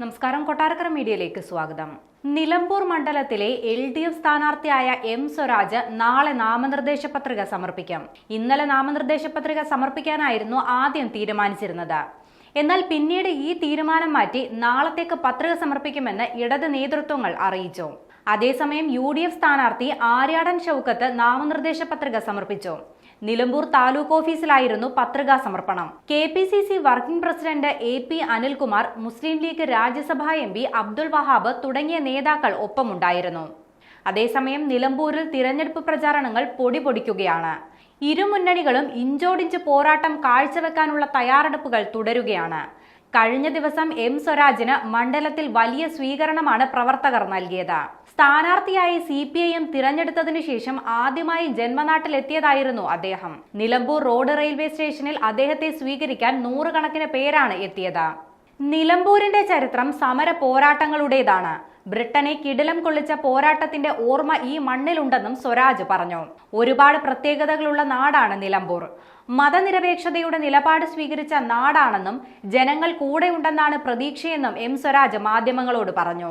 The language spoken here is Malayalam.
നമസ്കാരം, കൊട്ടാരക്കര മീഡിയയിലേക്ക് സ്വാഗതം. നിലമ്പൂർ മണ്ഡലത്തിലെ LDF സ്ഥാനാർത്ഥിയായ M സ്വരാജ് നാളെ നാമനിർദ്ദേശ പത്രിക സമർപ്പിക്കും. ഇന്നലെ നാമനിർദ്ദേശ പത്രിക സമർപ്പിക്കാനായിരുന്നു ആദ്യം തീരുമാനിച്ചിരുന്നത്. എന്നാൽ പിന്നീട് ഈ തീരുമാനം മാറ്റി നാളത്തേക്ക് പത്രിക സമർപ്പിക്കുമെന്ന് ഇടത് നേതൃത്വങ്ങൾ അറിയിച്ചു. അതേസമയം UDF സ്ഥാനാർത്ഥി ആര്യാടൻ ഷൗക്കത്ത് നാമനിർദ്ദേശ പത്രിക സമർപ്പിച്ചു. നിലമ്പൂർ താലൂക്ക് ഓഫീസിലായിരുന്നു പത്രികാ സമർപ്പണം. KPCC working president AP Anilkumar, Muslim League Rajya Sabha MP Abdul Wahab തുടങ്ങിയ നേതാക്കൾ ഒപ്പമുണ്ടായിരുന്നു. അതേസമയം നിലമ്പൂരിൽ തിരഞ്ഞെടുപ്പ് പ്രചാരണങ്ങൾ പൊടിപൊടിക്കുകയാണ്. ഇരു മുന്നണികളും ഇഞ്ചോടിഞ്ച് പോരാട്ടം കാഴ്ചവെക്കാനുള്ള തയ്യാറെടുപ്പുകൾ തുടരുകയാണ്. കഴിഞ്ഞ ദിവസം M സ്വരാജിന് മണ്ഡലത്തിൽ വലിയ സ്വീകരണമാണ് പ്രവർത്തകർ നൽകിയത്. സ്ഥാനാർത്ഥിയായി CPIM തിരഞ്ഞെടുത്തതിനു ശേഷം ആദ്യമായി ജന്മനാട്ടിലെത്തിയതായിരുന്നു അദ്ദേഹം. നിലമ്പൂർ റോഡ് റെയിൽവേ സ്റ്റേഷനിൽ അദ്ദേഹത്തെ സ്വീകരിക്കാൻ നൂറുകണക്കിന് പേരാണ് എത്തിയത്. നിലമ്പൂരിന്റെ ചരിത്രം സമര പോരാട്ടങ്ങളുടേതാണ്. ബ്രിട്ടനെ കിടിലം കൊള്ളിച്ച പോരാട്ടത്തിന്റെ ഓർമ്മ ഈ മണ്ണിലുണ്ടെന്നും സ്വരാജ് പറഞ്ഞു. ഒരുപാട് പ്രത്യേകതകളുള്ള നാടാണ് നിലമ്പൂർ. മതനിരപേക്ഷതയുടെ നിലപാട് സ്വീകരിച്ച നാടാണെന്നും ജനങ്ങൾ കൂടെയുണ്ടെന്നാണ് പ്രതീക്ഷയെന്നും M സ്വരാജ് മാധ്യമങ്ങളോട് പറഞ്ഞു.